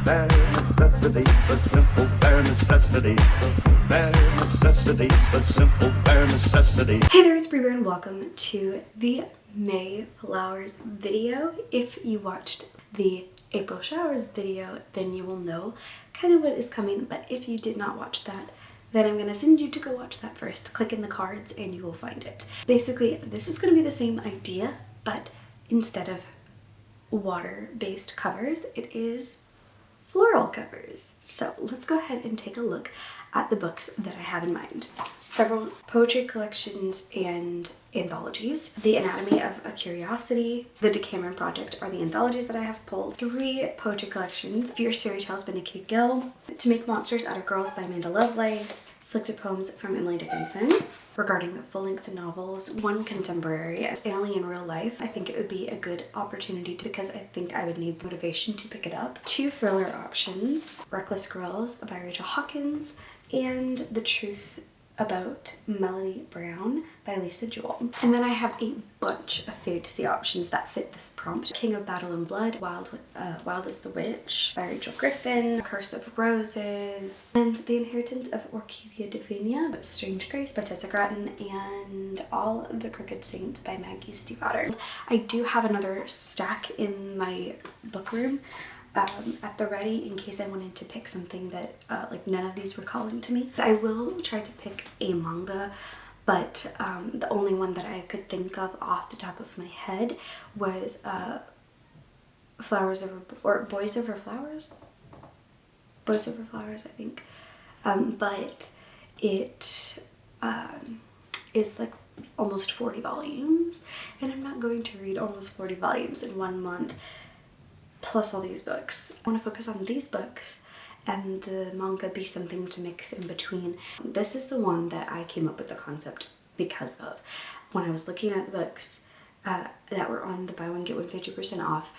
Bare necessity, but simple bare necessity. Bare necessity, but simple bare necessity. Hey there, it's Brie and welcome to the May flowers video. If you watched the April showers video, then you will know kind of what is coming, but if you did not watch that, then I'm gonna send you to go watch that first. Click in the cards and you will find it. Basically, this is gonna be the same idea, but instead of water-based covers, it is floral covers. So let's go ahead and take a look at the books that I have in mind. Several poetry collections and anthologies. The Anatomy of a Curiosity, the Decameron Project are the anthologies that I have pulled. 3 poetry collections. Fierce Fairy Tales by Nikki Gill, To Make Monsters Out of Girls by Amanda Lovelace, Selected Poems from Emily Dickinson. Regarding full-length novels, 1 contemporary, Analee in Real Life. I think it would be a good opportunity because I think I would need motivation to pick it up. 2 thriller options, Reckless Girls by Rachel Hawkins and The Truth About Melanie Brown by Lisa Jewell. And then I have a bunch of fantasy options that fit this prompt. King of Battle and Blood, Wild as the Witch by Rachel Griffin, Curse of Roses, and The Inheritance of Orquidia Divina, Strange Grace by Tessa Grattan, and All of the Crooked Saints by Maggie Stiefvater. I do have another stack in my book room at the ready in case I wanted to pick something that like none of these were calling to me. I will try to pick a manga, but the only one that I could think of off the top of my head was Boys Over Flowers? Boys Over Flowers, I think. But it is like almost 40 volumes, and I'm not going to read almost 40 volumes in 1 month. Plus all these books. I want to focus on these books and the manga be something to mix in between. This is the one that I came up with the concept because of. When I was looking at the books that were on the buy one get one 50% off,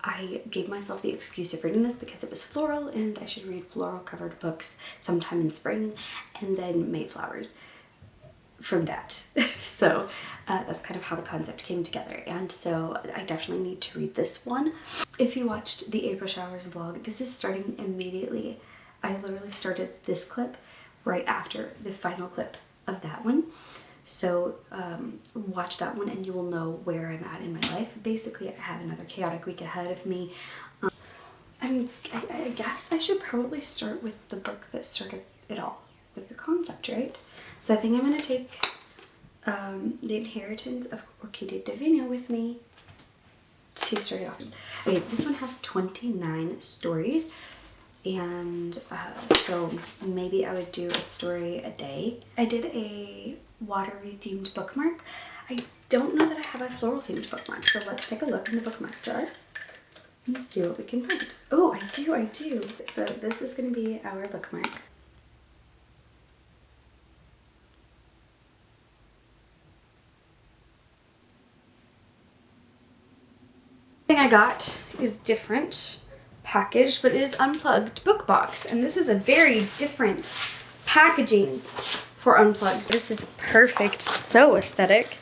I gave myself the excuse of reading this because it was floral and I should read floral covered books sometime in spring and then May flowers from that. So that's kind of how the concept came together, and so I definitely need to read this one. If you watched the April showers vlog, this is starting immediately. I literally started this clip right after the final clip of that one, so watch that one and you will know where I'm at in my life. Basically, I have another chaotic week ahead of me. I guess I should probably start with the book that started it all, with the concept, right? So I think I'm going to take The Inheritance of Orquidia Divina with me to start it off. Okay, this one has 29 stories, and so maybe I would do a story a day. I did a watery themed bookmark. I don't know that I have a floral themed bookmark, so let's take a look in the bookmark jar and see what we can find. Oh, I do. So this is going to be our bookmark. Thing I got is different packaged, but it is Unplugged book box, and this is a very different packaging for Unplugged. This is perfect, so aesthetic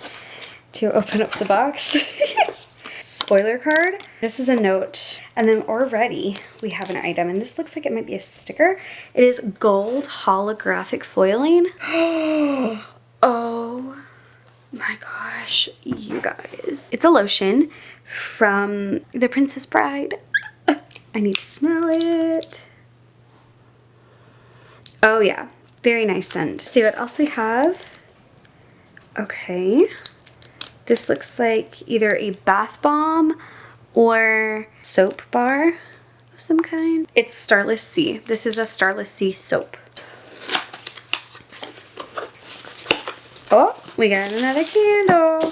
to open up the box. Spoiler card. This is a note, and then already we have an item, and this looks like it might be a sticker. It is gold holographic foiling. Oh my gosh, you guys. It's a lotion from The Princess Bride. I need to smell it. Oh yeah, very nice scent. Let's see what else we have. Okay. This looks like either a bath bomb or soap bar of some kind. It's Starless Sea. This is a Starless Sea soap. Oh, we got another candle.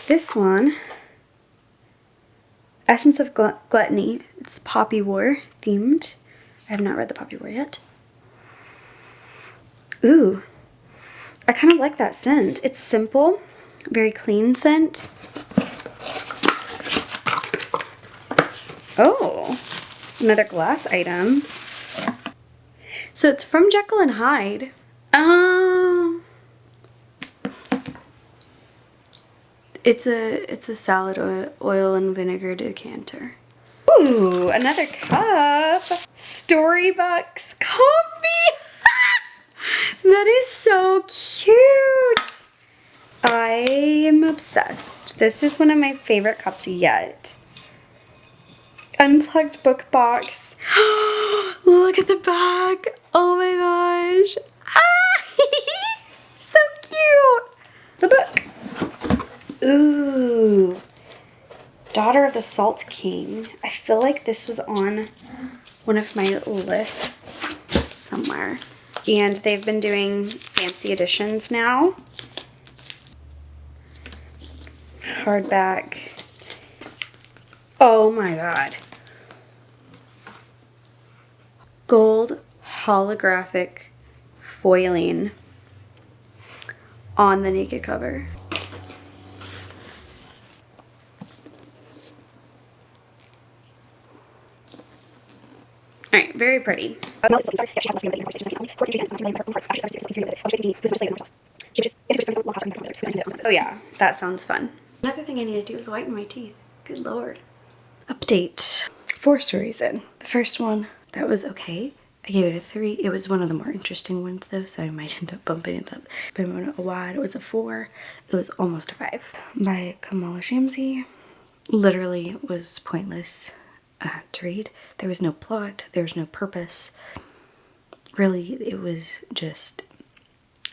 This one, Essence of Gluttony. It's Poppy War themed. I have not read the Poppy War yet. Ooh, I kind of like that scent. It's simple, very clean scent. Oh, another glass item. So it's from Jekyll and Hyde. It's a salad oil and vinegar decanter. Ooh, another cup. Storybucks coffee. That is so cute. I am obsessed. This is one of my favorite cups yet. Unplugged book box. Look at the back. Oh my gosh. Ah, so cute. The book. Ooh. Daughter of the Salt King. I feel like this was on one of my lists somewhere. And they've been doing fancy editions now. Hardback. Oh my god. Gold holographic foiling on the naked cover. All right, very pretty. Oh yeah, that sounds fun. Another thing I need to do is whiten my teeth. Good lord. Update. 4 stories in. The first one, that was okay. I gave it a 3. It was one of the more interesting ones though, so I might end up bumping it up. If I'm on a wide, it was a 4. It was almost a 5. By Kamala Shamsi. Literally was pointless to read. There was no plot. There was no purpose. Really, it was just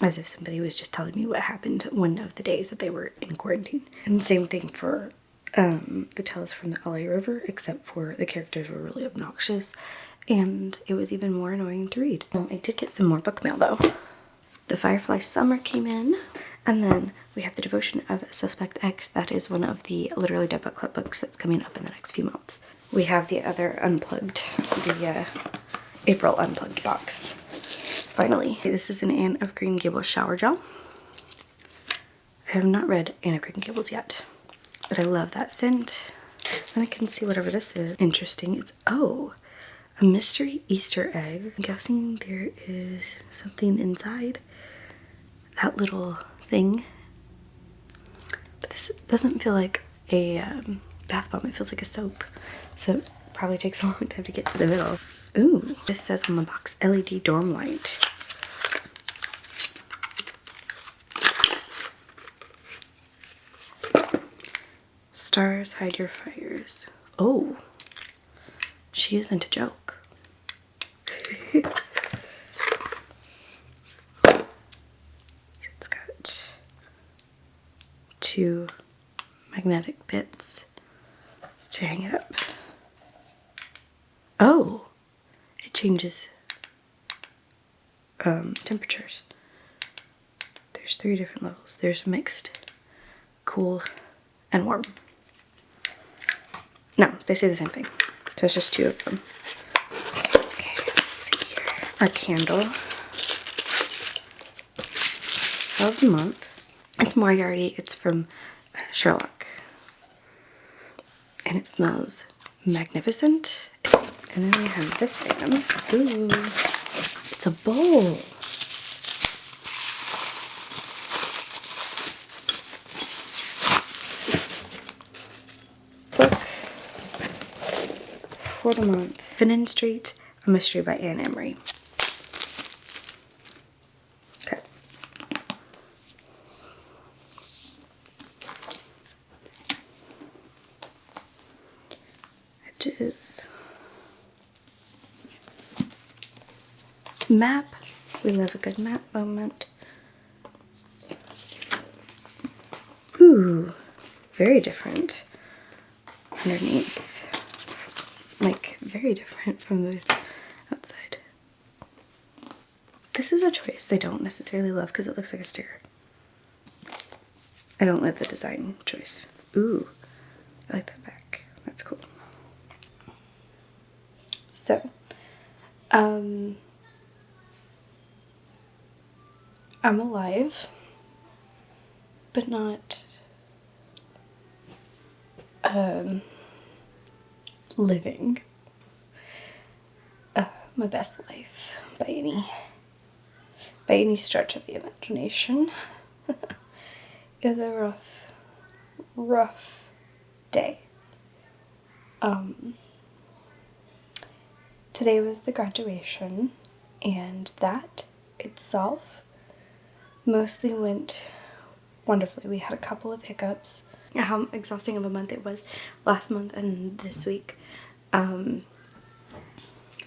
as if somebody was just telling me what happened one of the days that they were in quarantine. And same thing for the Tales from the LA River, except for the characters were really obnoxious and it was even more annoying to read. I did get some more book mail though. The Firefly Summer came in, and then we have The Devotion of Suspect X. That is one of the Literally Dead Book Club books that's coming up in the next few months. We have the other Unplugged, the April Unplugged box. Finally, this is an Anne of Green Gables shower gel. I have not read Anne of Green Gables yet, but I love that scent. Then I can see whatever this is. Interesting. It's, oh, a mystery Easter egg. I'm guessing there is something inside that little thing. But this doesn't feel like a bath bomb. It feels like a soap. So it probably takes a long time to get to the middle. Ooh, this says on the box, LED dorm light. Stars hide your fires. Oh, she isn't a joke. It's got 2 magnetic bits to hang it up. Oh, it changes temperatures. There's 3 different levels. There's mixed, cool, and warm. No, they say the same thing. So it's just 2 of them. Okay, let's see here. Our candle of the month. It's Moriarty. It's from Sherlock. And it smells magnificent. And then we have this item. Ooh, it's a bowl. Book for the month. Finnan Street, A Mystery by Anne Emery. Okay. Edges. Map. We love a good map moment. Ooh, very different underneath. Like, very different from the outside. This is a choice I don't necessarily love because it looks like a sticker. I don't love the design choice. Ooh, I like that back. That's cool. So, I'm alive, but not living my best life by any stretch of the imagination. It was a rough day. Today was the graduation, and that itself mostly went wonderfully. We had a couple of hiccups. How exhausting of a month it was last month and this week. I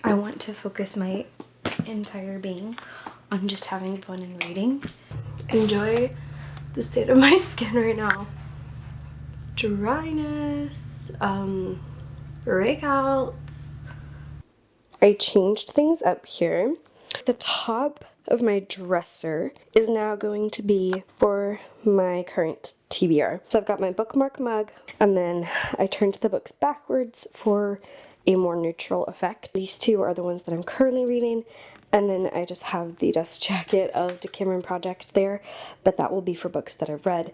want to focus my entire being on just having fun and reading. Enjoy the state of my skin right now. Dryness, breakouts. I changed things up here. The top of my dresser is now going to be for my current TBR. So I've got my bookmark mug, and then I turned the books backwards for a more neutral effect. These two are the ones that I'm currently reading, and then I just have the dust jacket of Decameron Project there, but that will be for books that I've read.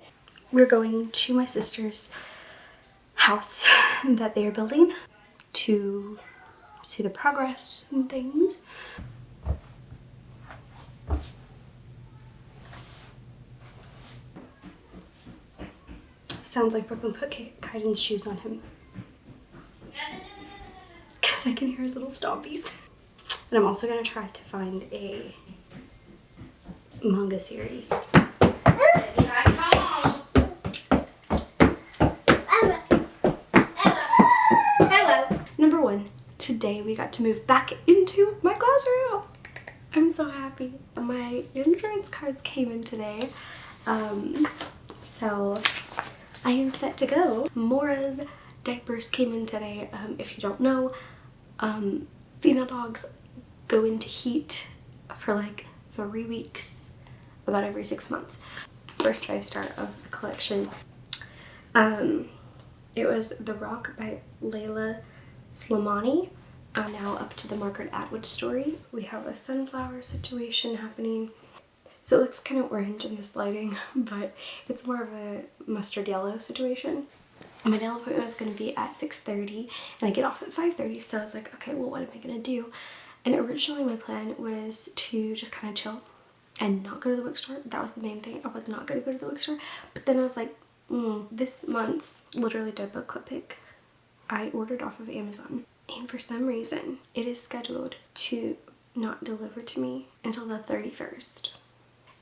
We're going to my sister's house that they are building to see the progress and things. Sounds like Brooklyn put Kaiden's shoes on him. Because I can hear his little stompies. And I'm also going to try to find a manga series. Hello. Number one, today we got to move back into my classroom. I'm so happy. My insurance cards came in today. So I am set to go. Mora's diapers came in today. If you don't know, female dogs go into heat for like 3 weeks, about every 6 months. First 5-star of the collection. It was The Rock by Layla Slimani. Now up to the Margaret Atwood story. We have a sunflower situation happening. So it looks kind of orange in this lighting, but it's more of a mustard yellow situation. My nail appointment was going to be at 6:30 and I get off at 5:30, so I was like, okay, well, what am I going to do? And originally my plan was to just kind of chill and not go to the bookstore. That was the main thing. I was not going to go to the bookstore. But then I was like, this month's Literally Dead book club pick I ordered off of Amazon. And for some reason, it is scheduled to not deliver to me until the 31st.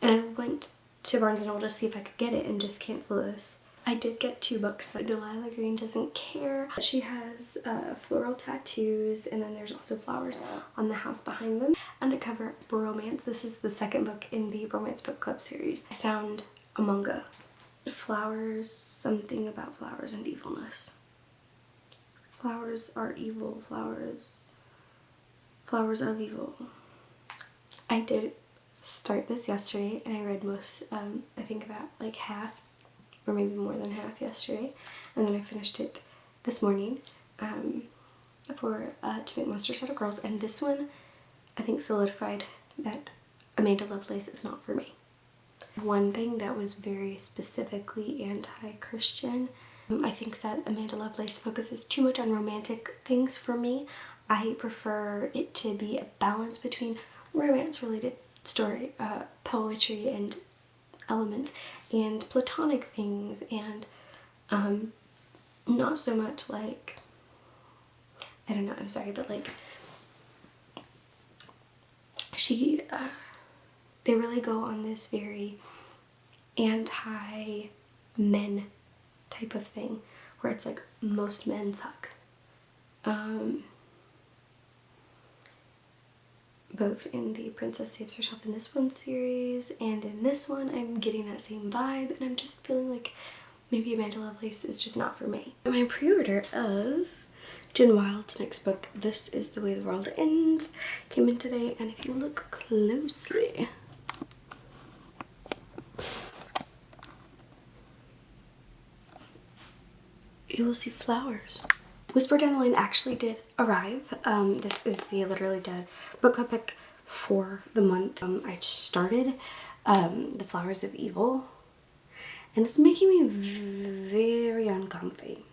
And I went to Barnes & Noble to see if I could get it and just cancel this. I did get 2 books. Delilah Green Doesn't Care. She has floral tattoos, and then there's also flowers on the house behind them. Undercover Bromance. This is the second book in the Romance Book Club series. I found a manga. Flowers, something about flowers and evilness. Flowers are evil. Flowers of evil. I did start this yesterday, and I read most, I think about like half or maybe more than half yesterday, and then I finished it this morning for To Make Monsters Out of Girls, and this one I think solidified that Amanda Lovelace is not for me. One thing that was very specifically anti-Christian, I think that Amanda Lovelace focuses too much on romantic things for me. I prefer it to be a balance between romance-related story, poetry and elements, and platonic things, and not so much like, I don't know, I'm sorry, but like they really go on this very anti-men type of thing where it's like most men suck. Both in the Princess Saves Herself in This One series and in this one, I'm getting that same vibe, and I'm just feeling like maybe Amanda Lovelace is just not for me. My pre-order of Jen Wild's next book, This Is the Way the World Ends, came in today, and if you look closely, you will see flowers. Whisper Down the Lane actually did arrive. This is the Literally Dead book club pick for the month. I started The Flowers of Evil, and it's making me very uncomfy.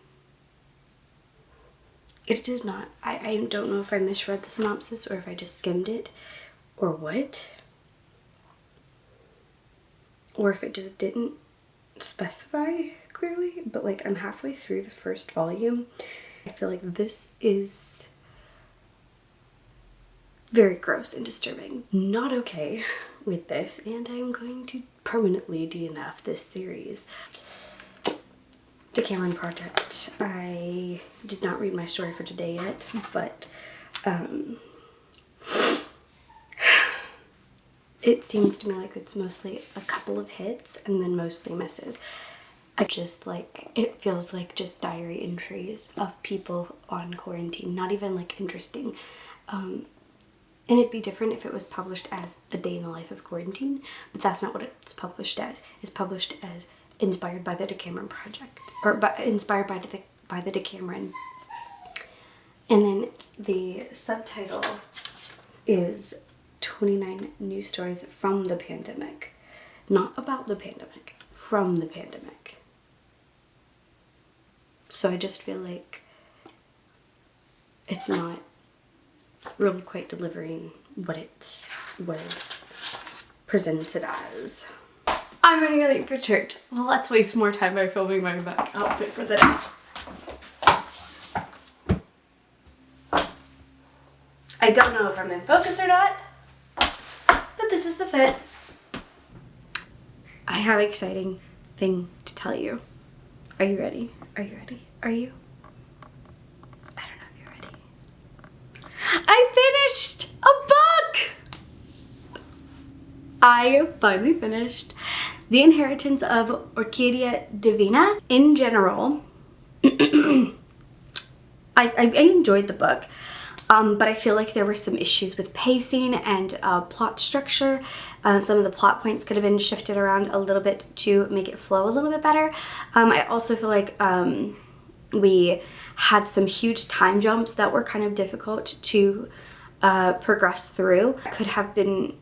It does not. I don't know if I misread the synopsis or if I just skimmed it or what. Or if it just didn't specify clearly, but like I'm halfway through the first volume. I feel like this is very gross and disturbing. Not okay with this, and I'm going to permanently DNF this series. Decameron Project. I did not read my story for today yet, but it seems to me like it's mostly a couple of hits and then mostly misses. It feels like just diary entries of people on quarantine, not even like interesting. And it'd be different if it was published as a day in the life of quarantine, but that's not what it's published as. It's published as inspired by the Decameron Project, or inspired by the Decameron. And then the subtitle is 29 news stories from the pandemic. Not about the pandemic, from the pandemic. So I just feel like it's not really quite delivering what it was presented as. I'm running late for church. Well, let's waste more time by filming my outfit for the day. I don't know if I'm in focus or not, but this is the fit. I have an exciting thing to tell you. Are you ready? Are you ready? Are you? I don't know if you're ready. I finished a book! I finally finished The Inheritance of Orquidia Divina. In general, I enjoyed the book. But I feel like there were some issues with pacing and plot structure. Some of the plot points could have been shifted around a little bit to make it flow a little bit better. I also feel like we had some huge time jumps that were kind of difficult to progress through. Could have been,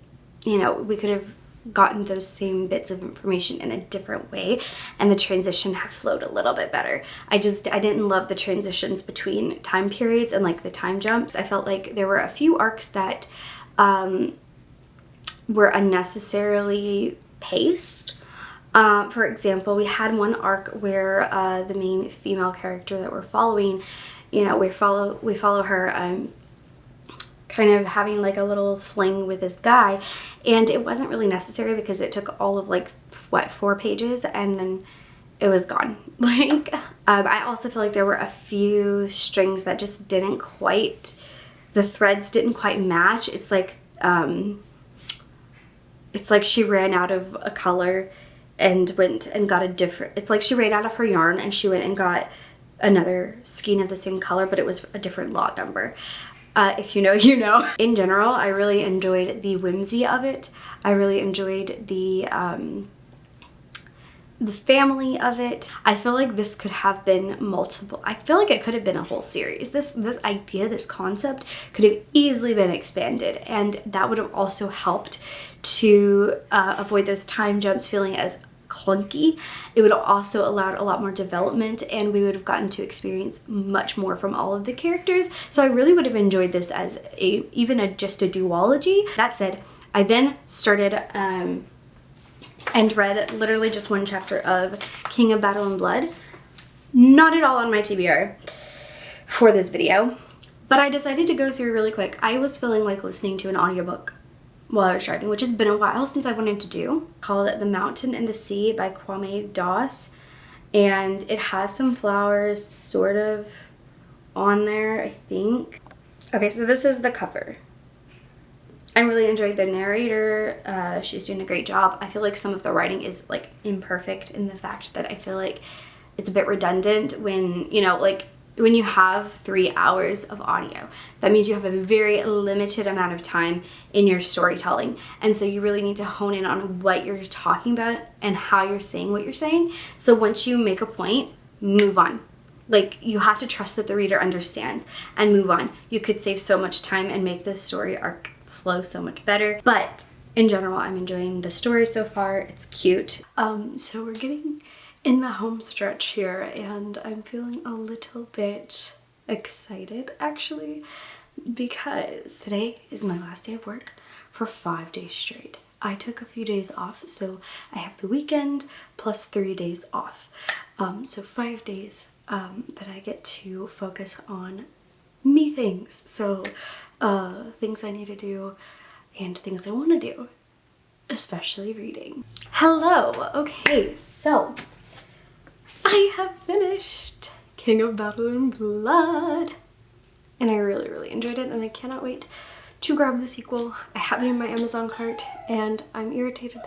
you know, we could have gotten those same bits of information in a different way, and the transition have flowed a little bit better. I didn't love the transitions between time periods and like the time jumps. I felt like there were a few arcs that were unnecessarily paced. For example, we had one arc where the main female character that we're following, you know, we follow her kind of having like a little fling with this guy, and it wasn't really necessary because it took all of like what, 4 pages and then it was gone. Like I also feel like there were a few strings that just didn't quite, the threads didn't quite match. It's like she ran out of a color and went and got a different, it's like she ran out of her yarn and she went and got another skein of the same color, but it was a different lot number. If you know, you know. In general, I really enjoyed the whimsy of it. I really enjoyed the family of it. I feel like this could have been multiple. I feel like it could have been a whole series. This idea, this concept could have easily been expanded, and that would have also helped to avoid those time jumps feeling as clunky. It would have also allowed a lot more development, and we would have gotten to experience much more from all of the characters. So I really would have enjoyed this as just a duology. That said, I then started and read literally just one chapter of King of Battle and Blood. Not at all on my TBR for this video, but I decided to go through really quick. I was feeling like listening to an audiobook while I was driving, which has been a while since I wanted to do. Called it The Mountain and the Sea by Kwame Doss, and it has some flowers sort of on there, I think. Okay, so this is the cover. I really enjoyed the narrator. She's doing a great job. I feel like some of the writing is like imperfect in the fact that I feel like it's a bit redundant when, you know, like when you have 3 hours of audio. That means you have a very limited amount of time in your storytelling. And so you really need to hone in on what you're talking about and how you're saying what you're saying. So once you make a point, move on. Like, you have to trust that the reader understands and move on. You could save so much time and make this story arc flow so much better. But in general, I'm enjoying the story so far. It's cute. So we're getting in the home stretch here, and I'm feeling a little bit excited actually, because today is my last day of work for 5 days straight. I took a few days off, so I have the weekend plus 3 days off. So 5 days that I get to focus on me things. So things I need to do and things I want to do, especially reading. Hello! Okay, so I have finished King of Battle and Blood, and I really enjoyed it, and I cannot wait to grab the sequel. I have it in my Amazon cart, and I'm irritated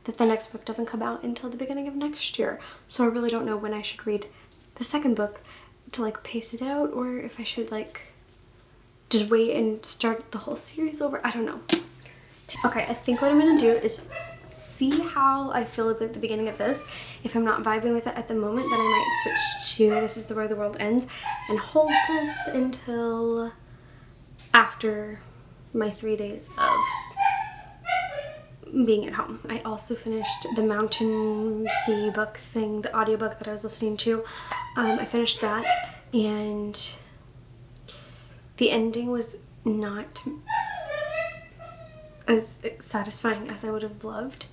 that the next book doesn't come out until the beginning of next year, so I really don't know when I should read the second book to like pace it out, or if I should like just wait and start the whole series over. I don't know. Okay, I think what I'm gonna do is see how I feel at the beginning of this. If I'm not vibing with it at the moment, then I might switch to This Is Where the World Ends and hold this until after my 3 days of being at home. I also finished the Mountain Sea book thing, the audiobook that I was listening to. I finished that, and the ending was not as satisfying as I would have loved,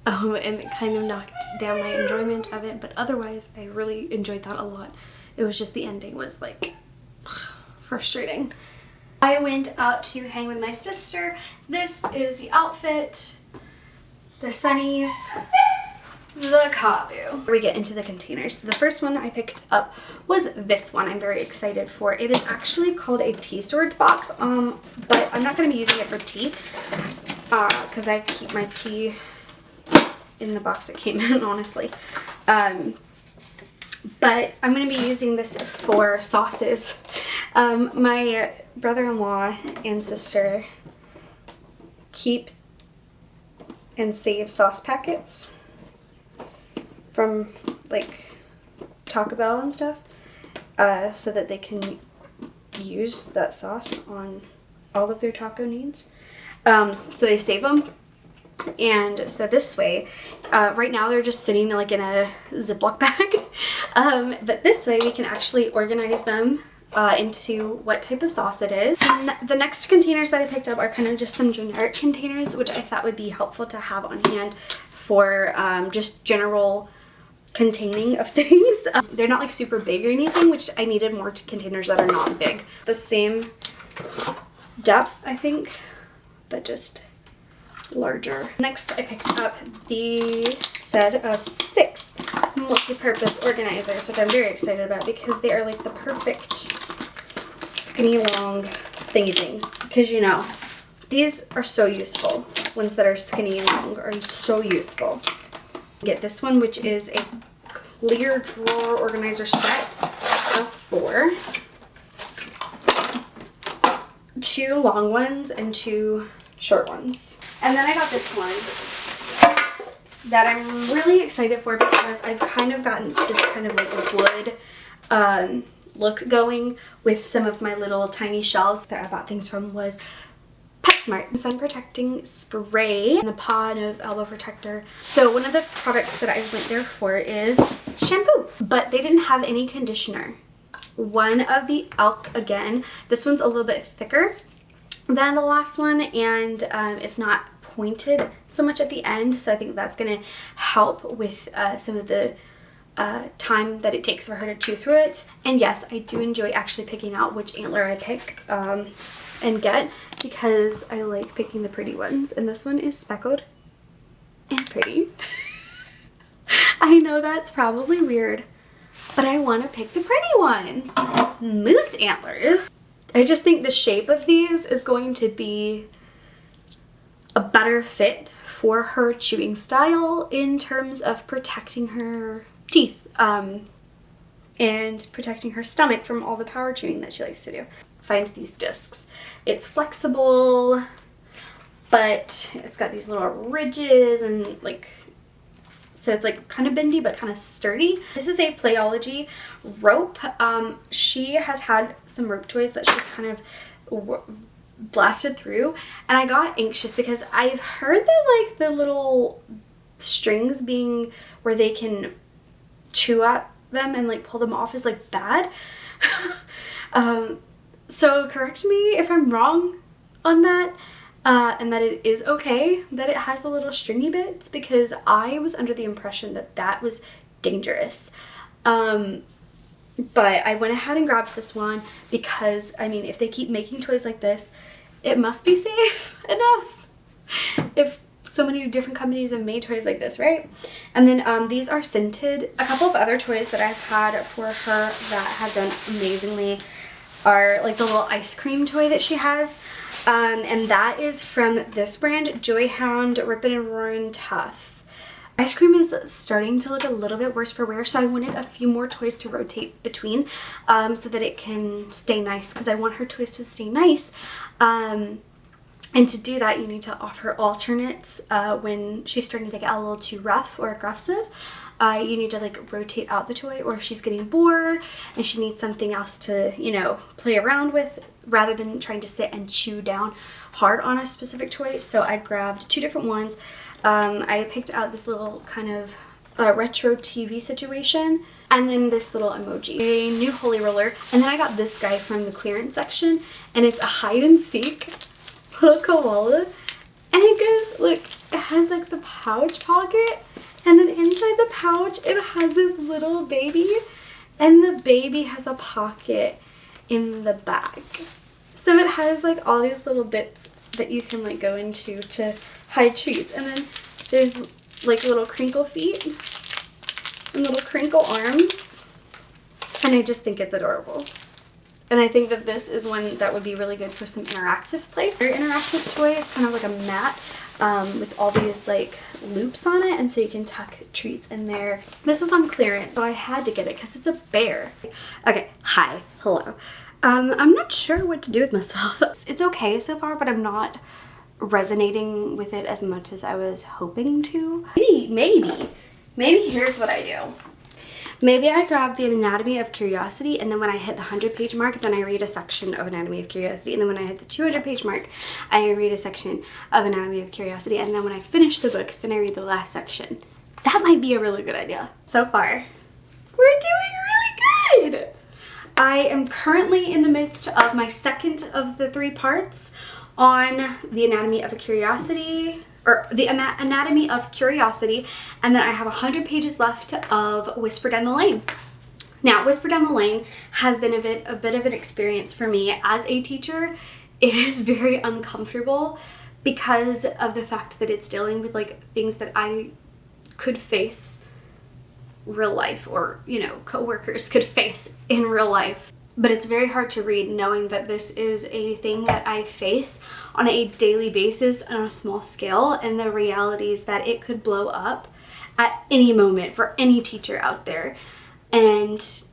and it kind of knocked down my enjoyment of it, but otherwise I really enjoyed that a lot. It was just the ending was like frustrating. I went out to hang with my sister. This is the outfit, the sunnies, the kabu. We get into the containers. So the first one I picked up was this one. I'm very excited for. It is actually called a tea storage box, but I'm not going to be using it for tea because I keep my tea in the box it came in, honestly. But I'm going to be using this for sauces. My brother-in-law and sister keep and save sauce packets from like Taco Bell and stuff, so that they can use that sauce on all of their taco needs. So they save them, and so this way, right now they're just sitting like in a Ziploc bag, but this way we can actually organize them into what type of sauce it is. And the next containers that I picked up are kind of just some generic containers, which I thought would be helpful to have on hand for just general containing of things. They're not like super big or anything, which I needed more containers that are not big. The same depth, I think, but just larger. Next, I picked up these set of 6 multi-purpose organizers, which I'm very excited about because they are like the perfect skinny long thingy things. Because you know, these are so useful. Ones that are skinny and long are so useful. Get this one, which is a clear drawer organizer set of 4. 2 long ones and 2 short ones. And then I got this one that I'm really excited for because I've kind of gotten this kind of like wood look going with some of my little tiny shelves that I bought things from was PetSmart. Sun protecting spray and the paw, nose, elbow protector. So one of the products that I went there for is shampoo, but they didn't have any conditioner. One of the Elk, again, this one's a little bit thicker than the last one, and it's not pointed so much at the end, so I think that's gonna help with some of the time that it takes for her to chew through it. And yes, I do enjoy actually picking out which antler I pick and get, because I like picking the pretty ones, and this one is speckled and pretty. I know that's probably weird, but I want to pick the pretty ones. Moose antlers. I just think the shape of these is going to be a better fit for her chewing style in terms of protecting her teeth and protecting her stomach from all the power chewing that she likes to do. Find these discs. It's flexible, but it's got these little ridges and like, so it's like kind of bendy but kind of sturdy. This is a Playology rope. She has had some rope toys that she's kind of blasted through, and I got anxious because I've heard that like the little strings being where they can chew at them and like pull them off is like bad. So correct me if I'm wrong on that. And that it is okay that it has the little stringy bits, because I was under the impression that that was dangerous. But I went ahead and grabbed this one because, I mean, if they keep making toys like this, it must be safe enough. If so many different companies have made toys like this, right? And then these are scented. A couple of other toys that I've had for her that have done amazingly are like the little ice cream toy that she has. And that is from this brand, Joyhound Rippin' and Roarin' Tough. Ice cream is starting to look a little bit worse for wear, so I wanted a few more toys to rotate between so that it can stay nice, because I want her toys to stay nice. And to do that, you need to offer alternates when she's starting to get a little too rough or aggressive. You need to like rotate out the toy, or if she's getting bored and she needs something else to, you know, play around with rather than trying to sit and chew down hard on a specific toy. So I grabbed two different ones. I picked out this little kind of retro TV situation, and then this little emoji, a new holy roller, and then I got this guy from the clearance section, and it's a hide and seek little koala, and it goes, look, it has like the pouch pocket, and then inside the pouch it has this little baby, and the baby has a pocket in the back. So it has like all these little bits that you can like go into to hide treats, and then there's like little crinkle feet and little crinkle arms, and I just think it's adorable. And I think that this is one that would be really good for some interactive play. Very interactive toy. It's kind of like a mat with all these like loops on it, and so you can tuck treats in there. This was on clearance, so I had to get it because it's a bear. Okay, hi, hello. I'm not sure what to do with myself. It's okay so far, but I'm not resonating with it as much as I was hoping to. Maybe here's what I do. Maybe I grab the Anatomy of Curiosity, and then when I hit the 100-page mark, then I read a section of Anatomy of Curiosity, and then when I hit the 200-page mark, I read a section of Anatomy of Curiosity, and then when I finish the book, then I read the last section. That might be a really good idea. So far, we're doing really good! I am currently in the midst of my second of the 3 parts on the Anatomy of a Curiosity, or the Anatomy of Curiosity, and then I have 100 pages left of Whisper Down the Lane. Now, Whisper Down the Lane has been a bit of an experience for me as a teacher. It is very uncomfortable because of the fact that it's dealing with like things that I could face real life, or, you know, coworkers could face in real life. But it's very hard to read knowing that this is a thing that I face on a daily basis on a small scale, and the reality is that it could blow up at any moment for any teacher out there. And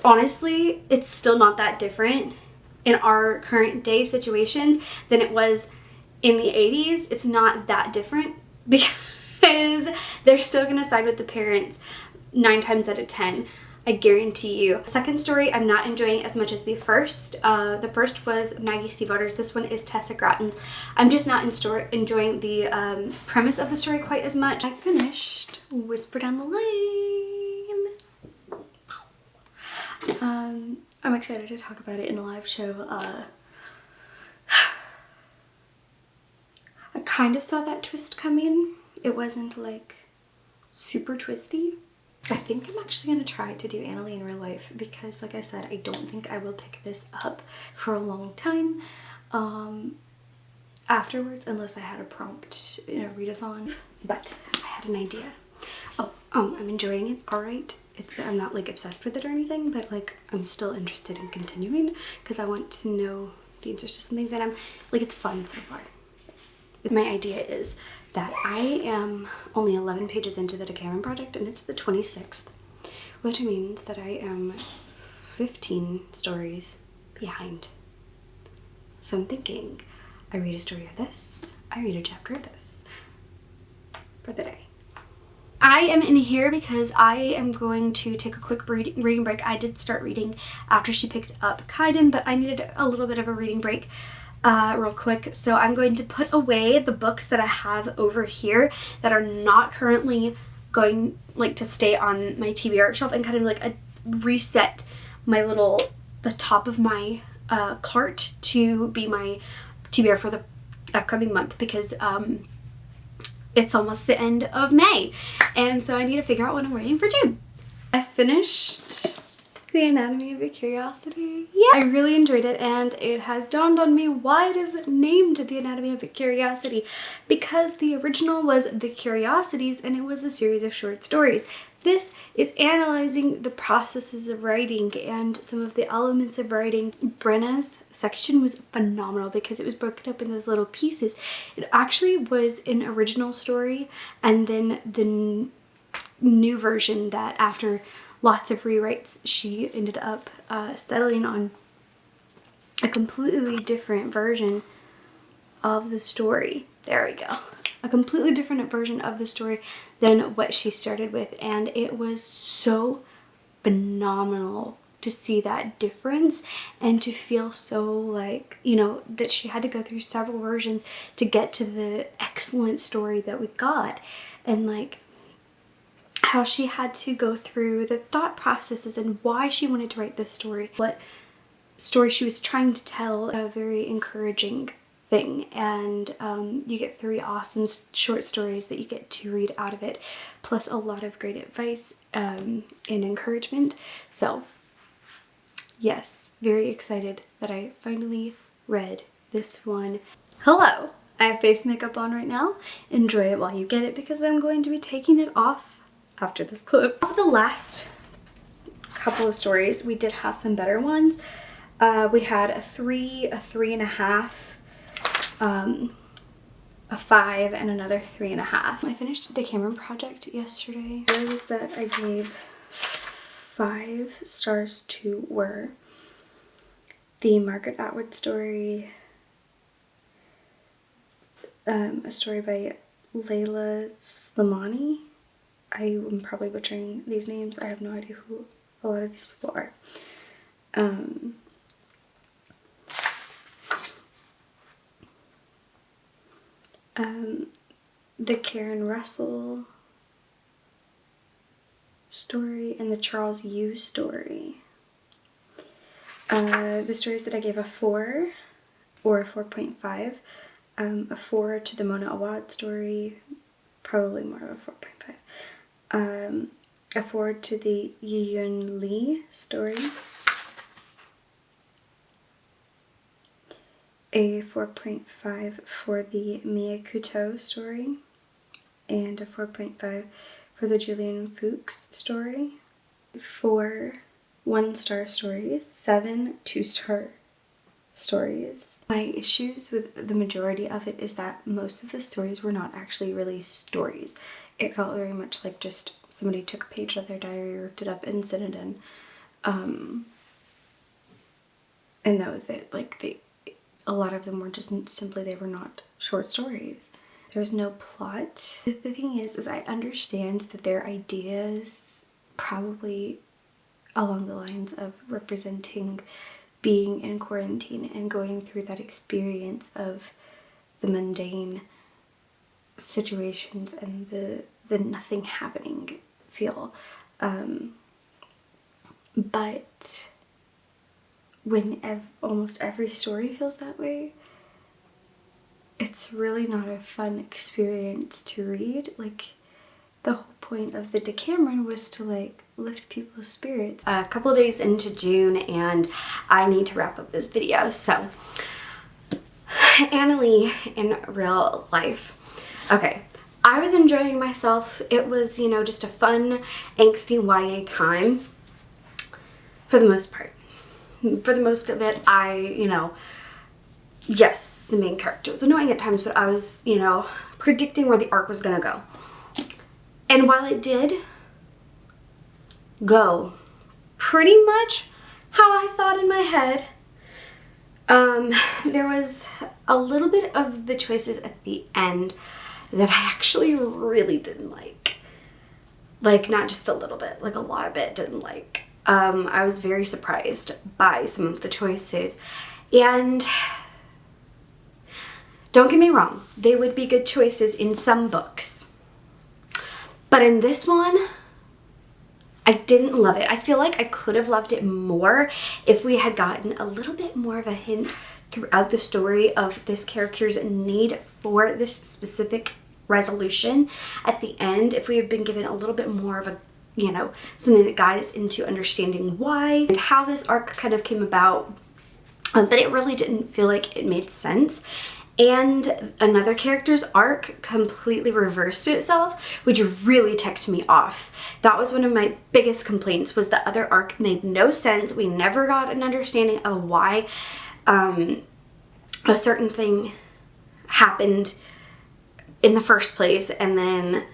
honestly, it's still not that different in our current day situations than it was in the 80s. It's not that different because they're still gonna side with the parents 9 times out of 10. I guarantee you. Second story I'm not enjoying as much as the first. The first was Maggie Stiefvater's. This one is Tessa Gratton's. I'm just not enjoying the premise of the story quite as much. I finished Whisper Down the Lane. I'm excited to talk about it in the live show. I kind of saw that twist coming. It wasn't like super twisty. I think I'm actually going to try to do Analee in real life because, like I said, I don't think I will pick this up for a long time afterwards, unless I had a prompt in a readathon. But I had an idea. I'm enjoying it, alright. I'm not like obsessed with it or anything, but like I'm still interested in continuing because I want to know the answers to some things, and I'm like, it's fun so far. My idea is that I am only 11 pages into the Decameron Project, and it's the 26th, which means that I am 15 stories behind. So I'm thinking, I read a story of this, I read a chapter of this for the day. I am in here because I am going to take a quick reading break. I did start reading after she picked up Kaiden, but I needed a little bit of a reading break real quick. So I'm going to put away the books that I have over here that are not currently going like to stay on my TBR shelf, and kind of like reset my the top of my cart to be my TBR for the upcoming month, because it's almost the end of May, and so I need to figure out what I'm reading for June. I finished The Anatomy of a Curiosity. Yeah, I really enjoyed it, and it has dawned on me why it is named The Anatomy of a Curiosity, because the original was The Curiosities and it was a series of short stories. This is analyzing the processes of writing and some of the elements of writing. Brenna's section was phenomenal because it was broken up in those little pieces. It actually was an original story, and then the new version that after lots of rewrites, she ended up settling on a completely different version of the story. There we go. A completely different version of the story than what she started with. And it was so phenomenal to see that difference and to feel so like, you know, that she had to go through several versions to get to the excellent story that we got. And like, how she had to go through the thought processes and why she wanted to write this story, what story she was trying to tell. A very encouraging thing, and you get 3 awesome short stories that you get to read out of it, plus a lot of great advice and encouragement. So yes, very excited that I finally read this one. Hello, I have face makeup on right now. Enjoy it while you get it because I'm going to be taking it off after this clip. Of the last couple of stories, we did have some better ones. We had a 3, a 3.5, a 5, and another 3.5. I finished Decameron Project yesterday. The stories that I gave 5 stars to were the Margaret Atwood story, a story by Layla Slimani. I am probably butchering these names. I have no idea who a lot of these people are. The Karen Russell story and the Charles Yu story. The stories that I gave a 4 or a 4.5. A 4 to the Mona Awad story, probably more of a 4.5. A 4 to the Yiyun Lee story. A 4.5 for the Mia Couteau story. And a 4.5 for the Julian Fuchs story. 4 1-star stories. 7 2-star stories. My issues with the majority of it is that most of the stories were not actually really stories. It felt very much like just somebody took a page of their diary, ripped it up, and sent it in. And that was it. Like, a lot of them were just simply, they were not short stories. There's no plot. The thing is I understand that their ideas probably along the lines of representing being in quarantine and going through that experience of the mundane situations and the nothing happening feel. But when almost every story feels that way, it's really not a fun experience to read. Like, the whole point of the Decameron was to like lift people's spirits. A couple days into June and I need to wrap up this video. So Analee in real life. Okay, I was enjoying myself. It was, you know, just a fun, angsty YA time for the most part. For the most of it, yes, the main character was annoying at times, but I was, you know, predicting where the arc was gonna go. And while it did go pretty much how I thought in my head, there was a little bit of the choices at the end that I actually really didn't like. Like, not just a little bit, like a lot of it didn't like. I was very surprised by some of the choices. And don't get me wrong, they would be good choices in some books. But in this one, I didn't love it. I feel like I could have loved it more if we had gotten a little bit more of a hint throughout the story of this character's need for this specific resolution at the end. If we had been given a little bit more of a you know, something that guides us into understanding why and how this arc kind of came about. But it really didn't feel like it made sense. And another character's arc completely reversed itself, which really ticked me off. That was one of my biggest complaints, was the other arc made no sense. We never got an understanding of why a certain thing happened in the first place, and then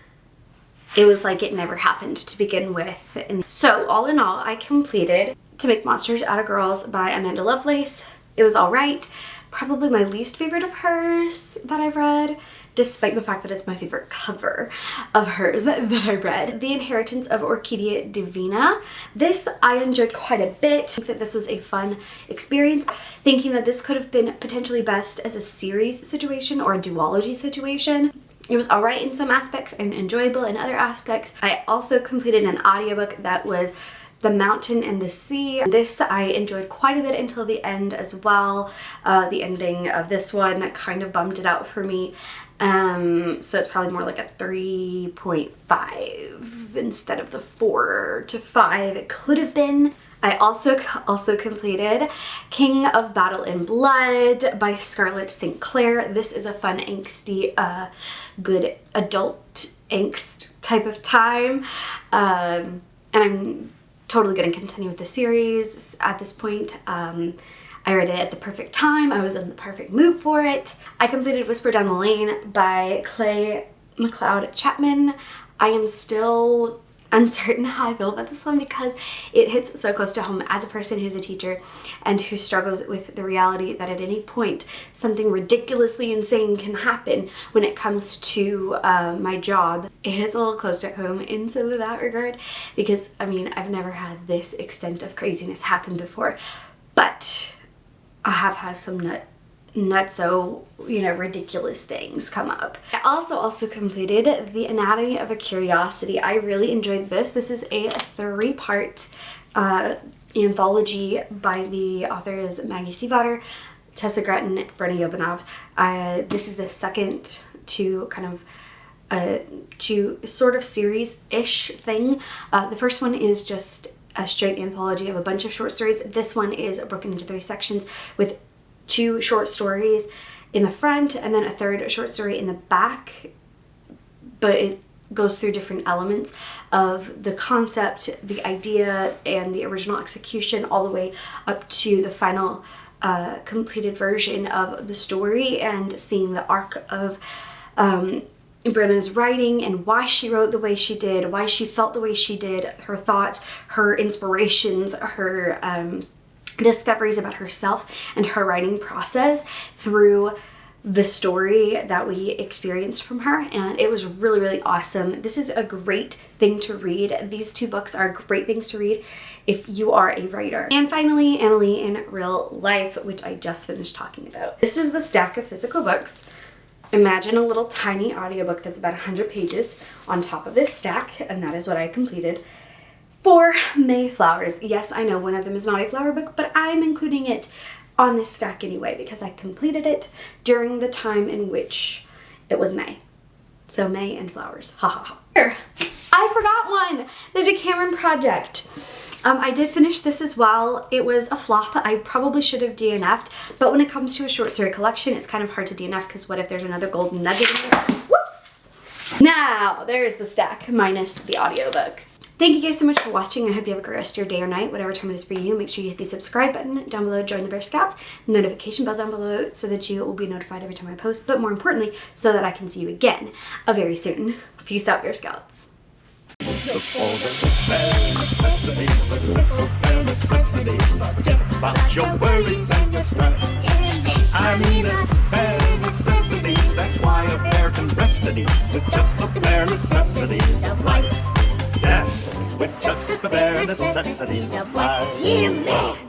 it was like it never happened to begin with. And so all in all, I completed To Make Monsters Out of Girls by Amanda Lovelace. It was all right. Probably my least favorite of hers that I've read, despite the fact that it's my favorite cover of hers that I read. The Inheritance of Orquidia Divina. This I enjoyed quite a bit. I think that this was a fun experience, thinking that this could have been potentially best as a series situation or a duology situation. It was alright in some aspects and enjoyable in other aspects. I also completed an audiobook that was The Mountain and the Sea. This I enjoyed quite a bit until the end as well. The ending of this one kind of bummed it out for me. So it's probably more like a 3.5 instead of the 4 to 5 it could have been. I also completed King of Battle and Blood by Scarlett St. Clair. This is a fun, angsty, good adult angst type of time. And I'm totally going to continue with the series at this point. I read it at the perfect time. I was in the perfect mood for it. I completed Whisper Down the Lane by Clay McLeod Chapman. I am still uncertain how I feel about this one because it hits so close to home as a person who's a teacher and who struggles with the reality that at any point something ridiculously insane can happen when it comes to my job. It hits a little close to home in some of that regard because, I mean, I've never had this extent of craziness happen before, but I have had some nutso, you know, ridiculous things come up. I also completed The Anatomy of a Curiosity. I really enjoyed this. This is a 3-part anthology by the authors Maggie Stiefvater, Tessa Gretton, Brenna Jovanovs. This is the second to kind of to sort of series-ish thing. The first one is just a straight anthology of a bunch of short stories. This one is broken into 3 sections with 2 short stories in the front and then a 3rd short story in the back, but it goes through different elements of the concept, the idea, and the original execution all the way up to the final completed version of the story, and seeing the arc of Brenna's writing and why she wrote the way she did, why she felt the way she did, her thoughts, her inspirations, her discoveries about herself and her writing process through the story that we experienced from her, and it was really, really awesome. This is a great thing to read. These 2 books are great things to read if you are a writer. And finally, Analee in Real Life, which I just finished talking about. This is the stack of physical books. Imagine a little tiny audiobook that's about 100 pages on top of this stack, and that is what I completed for May Flowers. Yes, I know one of them is not a flower book, but I'm including it on this stack anyway because I completed it during the time in which it was May. So May and flowers. Ha ha ha. Here, I forgot one! The Decameron Project. I did finish this as well. It was a flop. I probably should have DNF'd, but when it comes to a short story collection, it's kind of hard to DNF because what if there's another golden nugget in there? Whoops! Now, there's the stack minus the audiobook. Thank you guys so much for watching. I hope you have a great rest of your day or night, whatever time it is for you. Make sure you hit the subscribe button down below, join the Bear Scouts, notification bell down below so that you will be notified every time I post, but more importantly, so that I can see you again very soon. Peace out, Bear Scouts. Look for the bare necessities. Forget about your worries and your stress. I mean the bare necessities. That's why a bear can rest at ease with just the bare necessities of life. Yeah, with just the bare necessities of life. Yeah, man.